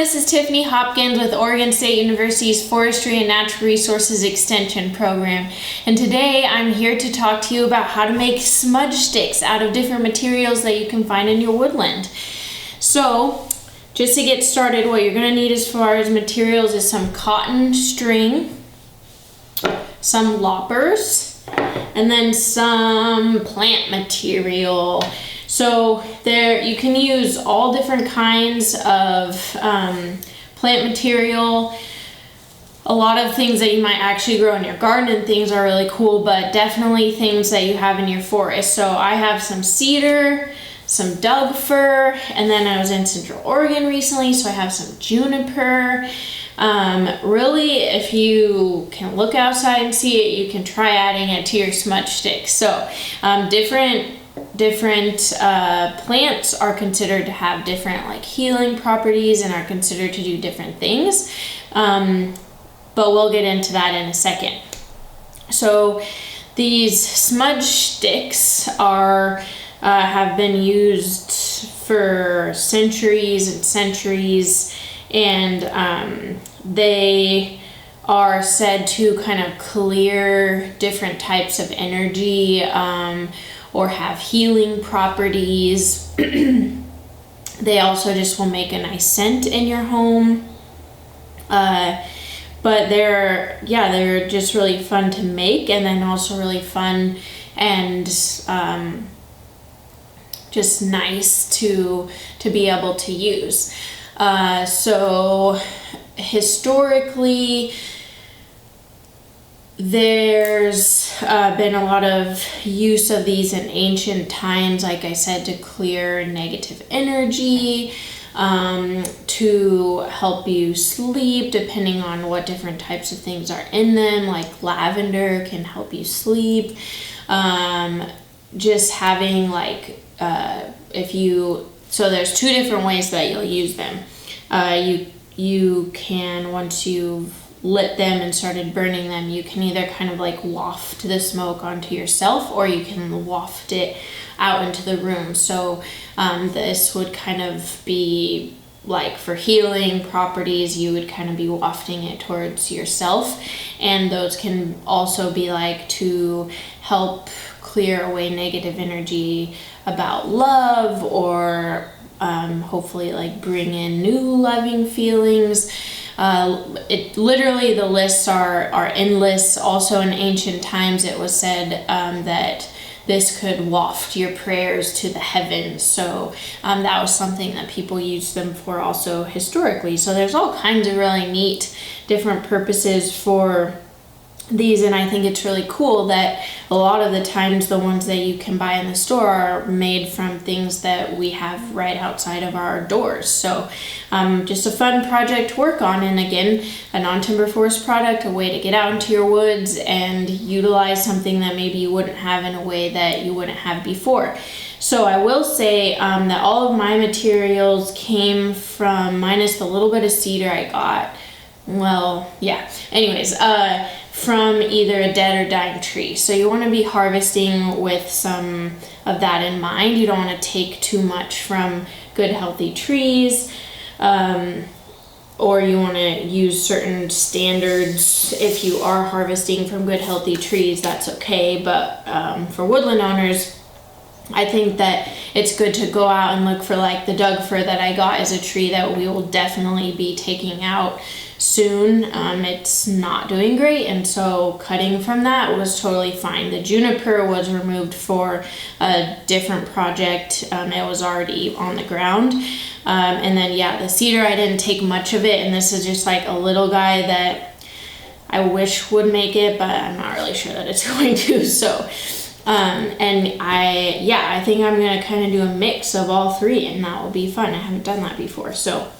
this is Tiffany Hopkins with Oregon State University's Forestry and Natural Resources Extension program. And today I'm here to talk to you about how to make smudge sticks out of different materials that you can find in your woodland. So, just to get started, what you're going to need as far as materials is some cotton string, some loppers, and then some plant material. So there, you can use all different kinds of plant material. A lot of things that you might actually grow in your garden and things are really cool, but definitely things that you have in your forest. So I have some cedar, some Doug fir, and then I was in Central Oregon recently, so I have some juniper. Really, if you can look outside and see it, you can try adding it to your smudge sticks. So different plants are considered to have different like healing properties and are considered to do different things, but we'll get into that in a second. So these smudge sticks are have been used for centuries and centuries, and they are said to kind of clear different types of energy, or have healing properties. They also just will make a nice scent in your home. But they're just really fun to make, and then also really fun and just nice to be able to use. So historically, there's been a lot of use of these in ancient times, like I said, to clear negative energy, to help you sleep, depending on what different types of things are in them, like lavender can help you sleep. Just having like, so there's two different ways that you'll use them. You can, once you've lit them and started burning them, you can either kind of like waft the smoke onto yourself, or you can waft it out into the room. So this would kind of be like for healing properties, you would kind of be wafting it towards yourself. And those can also be like to help clear away negative energy about love, or hopefully like bring in new loving feelings. Literally the lists are endless. Also in ancient times it was said that this could waft your prayers to the heavens. So that was something that people used them for also historically. So there's all kinds of really neat different purposes for these, and I think it's really cool that a lot of the times the ones that you can buy in the store are made from things that we have right outside of our doors. So just a fun project to work on, and again, a non-timber forest product, a way to get out into your woods and utilize something that maybe you wouldn't have in a way that you wouldn't have before. So I will say that all of my materials came from, minus the little bit of cedar I got, from either a dead or dying tree. So you want to be harvesting with some of that in mind. You don't want to take too much from good healthy trees, or you want to use certain standards. If you are harvesting from good healthy trees, that's okay, but for woodland owners, I think that it's good to go out and look for like the Doug fir that I got is a tree that we will definitely be taking out soon. It's not doing great, and so cutting from that was totally fine. The juniper was removed for a different project. It was already on the ground. And then the cedar, I didn't take much of it, and this is just like a little guy that I wish would make it, but I'm not really sure that it's going to. So I think I'm gonna kind of do a mix of all three, and that will be fun. I haven't done that before. So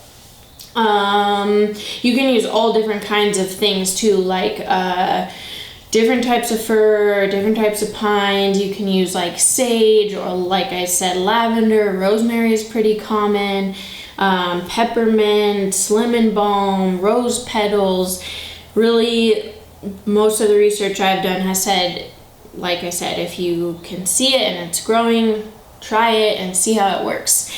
you can use all different kinds of things too, like different types of fir, different types of pines. You can use like sage, or like I said, lavender. Rosemary is pretty common. Peppermint, lemon balm, rose petals. Really, most of the research I've done has said, like I said, if you can see it and it's growing, try it and see how it works.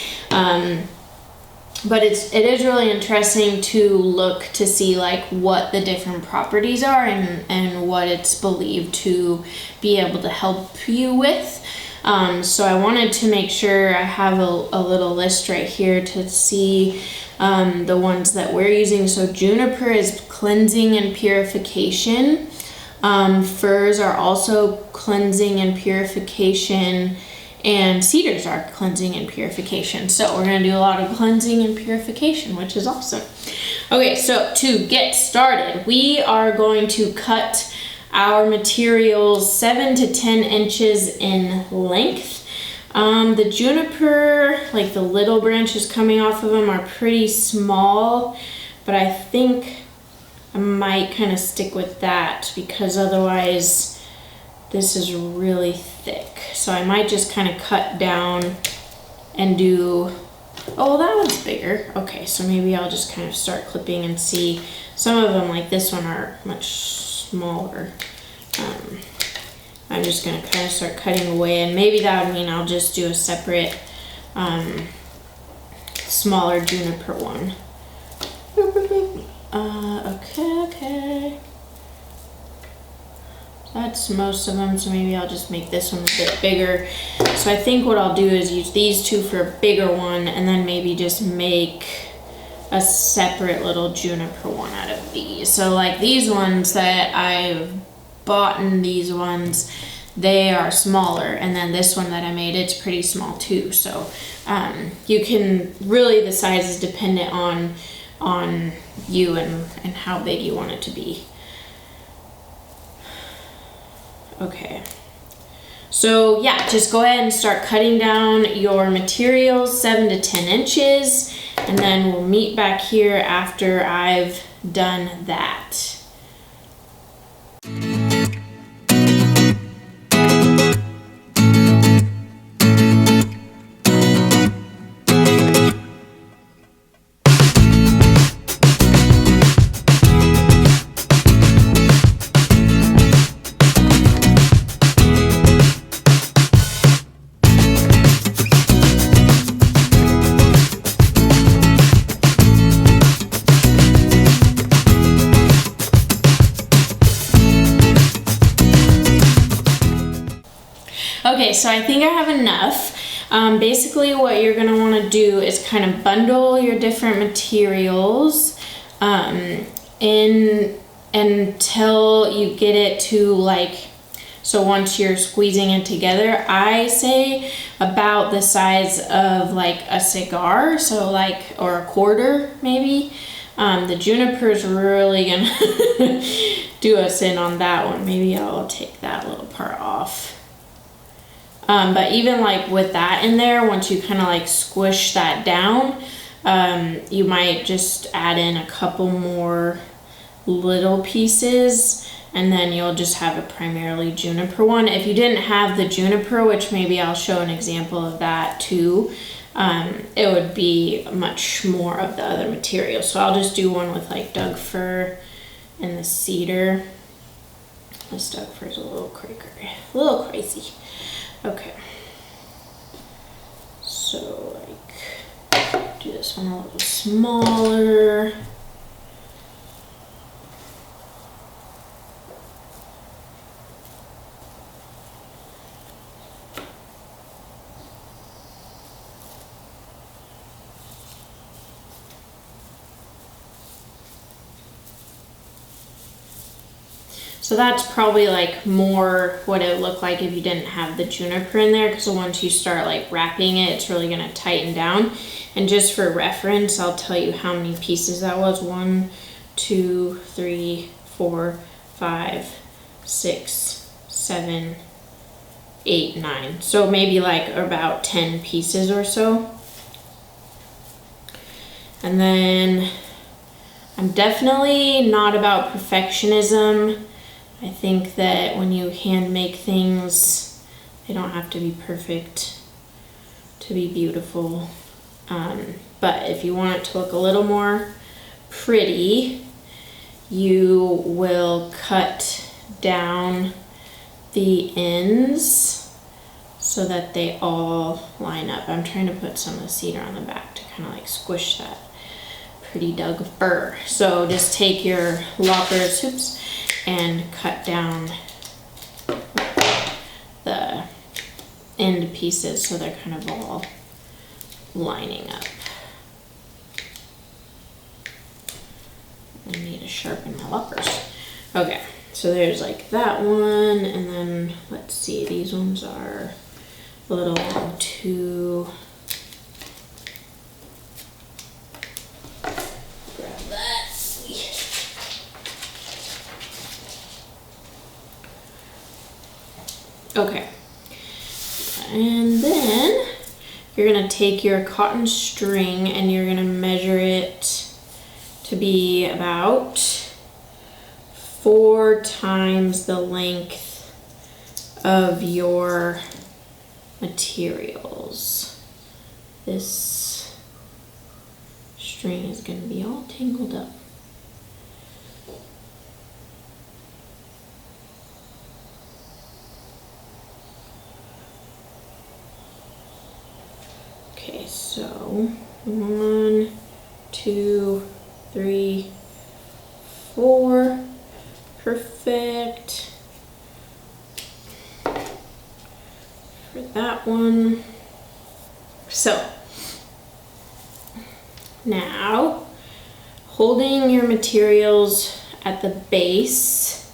But it is really interesting to look to see like what the different properties are and what it's believed to be able to help you with. So I wanted to make sure I have a little list right here to see the ones that we're using. So juniper is cleansing and purification. Firs are also cleansing and purification. And cedars are cleansing and purification. So we're gonna do a lot of cleansing and purification, which is awesome. Okay, so to get started, we are going to cut our materials 7 to 10 inches in length. The juniper, like the little branches coming off of them, are pretty small, but I think I might kind of stick with that because otherwise this is really thick. So I might just kind of cut down and do, oh, that one's bigger. Okay, so maybe I'll just kind of start clipping and see. Some of them, like this one, are much smaller. I'm just gonna kind of start cutting away, and maybe that would mean I'll just do a separate smaller juniper one. Okay. That's most of them, so maybe I'll just make this one a bit bigger. So I think what I'll do is use these two for a bigger one, and then maybe just make a separate little juniper one out of these. So like these ones that I've bought, in these ones, they are smaller, and then this one that I made, it's pretty small too. So you can really, the size is dependent on you and how big you want it to be. Okay, so yeah, just go ahead and start cutting down your materials 7 to 10 inches, and then we'll meet back here after I've done that. Okay, so I think I have enough. Basically what you're gonna wanna do is kind of bundle your different materials in until you get it to like, so once you're squeezing it together, I say about the size of like a cigar, so like, or a quarter maybe. The juniper is really gonna do us in on that one. Maybe I'll take that little part off. But even like with that in there, once you kind of like squish that down, you might just add in a couple more little pieces, and then you'll just have a primarily juniper one. If you didn't have the juniper, which maybe I'll show an example of that too, it would be much more of the other material. So I'll just do one with like Doug fir and the cedar. This Doug fir is a little crazy. Okay, so like do this one a little smaller. So that's probably like more what it would look like if you didn't have the juniper in there, because once you start like wrapping it, it's really gonna tighten down. And just for reference, I'll tell you how many pieces that was. 1, 2, 3, 4, 5, 6, 7, 8, 9. So maybe like about 10 pieces or so. And then I'm definitely not about perfectionism. I think that when you hand make things, they don't have to be perfect to be beautiful. But if you want it to look a little more pretty, you will cut down the ends. so that they all line up. I'm trying to put some of the cedar on the back to kind of like squish that pretty Doug fir. So just take your loppers, oops, and cut down the end pieces so they're kind of all lining up. I need to sharpen my loppers. Okay, so there's like that one, and then let's see, these ones are a little long too. Grab that. Okay, and then you're gonna take your cotton string and you're gonna measure it to be about 4 times the length of your materials. This string is going to be all tangled up. Okay, so 1, 2, 3, 4. Perfect. For that one. So now, holding your materials at the base,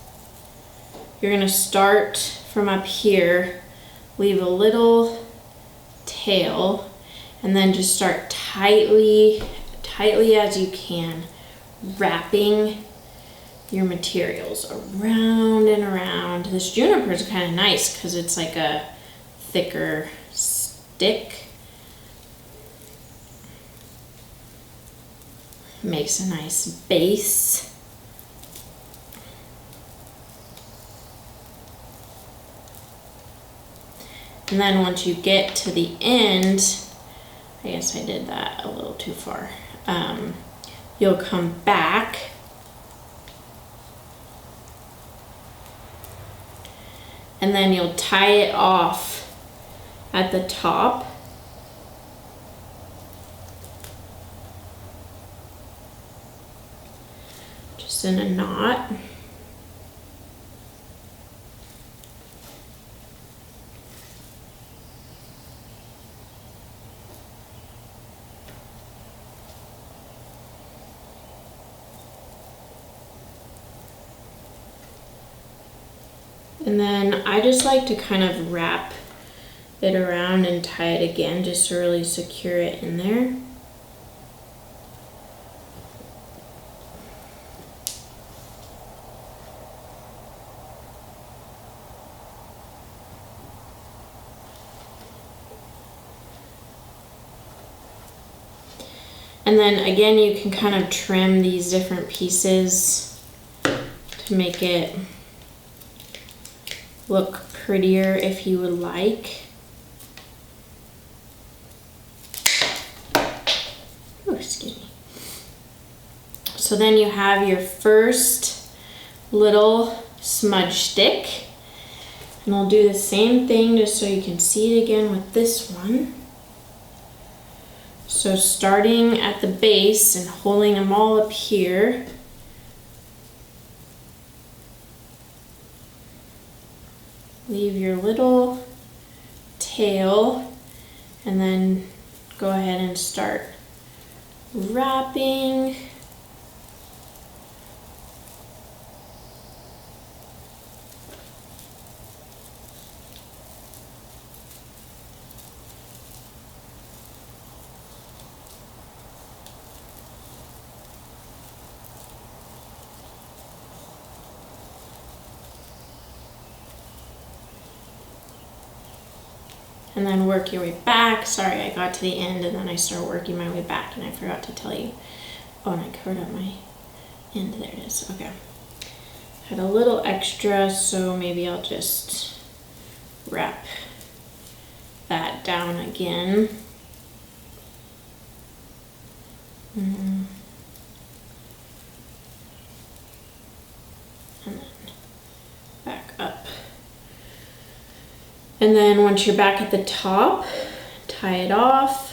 you're going to start from up here, leave a little tail, and then just start tightly as you can, wrapping your materials around and around. This juniper is kind of nice because it's like a thicker stick. Makes a nice base. And then once you get to the end, I guess I did that a little too far. You'll come back and then you'll tie it off at the top. Just in a knot. And then I just like to kind of wrap it around and tie it again just to really secure it in there. And then again, you can kind of trim these different pieces to make it look prettier if you would like. Oh, excuse me. So then you have your first little smudge stick. And I'll do the same thing just so you can see it again with this one. So starting at the base and holding them all up here. Leave your little tail and then go ahead and start wrapping. And then work your way back. Sorry, I got to the end and then I started working my way back and I forgot to tell you. Oh, and I covered up my end. There it is. Okay. Had a little extra, so maybe I'll just wrap that down again. And then back up. And then once you're back at the top, tie it off.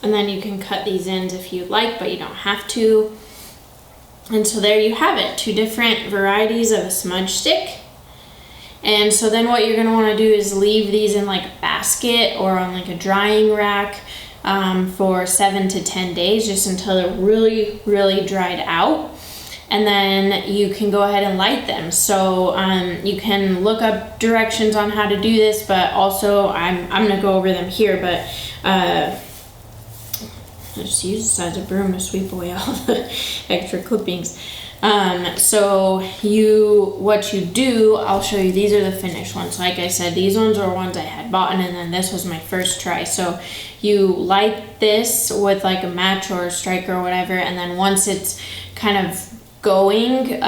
And then you can cut these ends if you'd like, but you don't have to. And so there you have it, 2 different varieties of a smudge stick. And so then what you're gonna wanna do is leave these in like a basket or on like a drying rack for 7 to 10 days, just until they're really, really dried out. And then you can go ahead and light them. So you can look up directions on how to do this, but also I'm gonna go over them here, but I just use the size of a broom to sweep away all the extra clippings. So what you do, I'll show you, these are the finished ones. Like I said, these ones are ones I had bought, and then this was my first try. So you light this with like a match or a striker or whatever, and then once it's kind of going,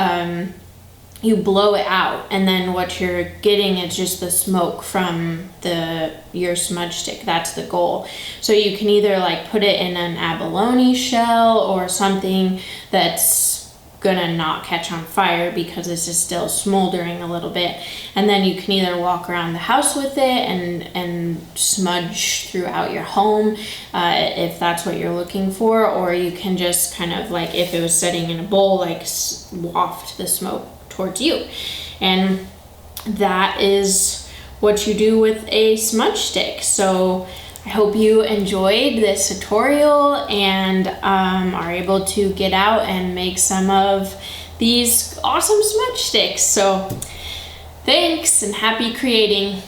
you blow it out, and then what you're getting is just the smoke from your smudge stick. That's the goal. So you can either like put it in an abalone shell or something that's gonna not catch on fire because this is still smoldering a little bit, and then you can either walk around the house with it and smudge throughout your home if that's what you're looking for, or you can just kind of like, if it was sitting in a bowl, like waft the smoke towards you. And that is what you do with a smudge stick. So I hope you enjoyed this tutorial and are able to get out and make some of these awesome smudge sticks. So thanks and happy creating.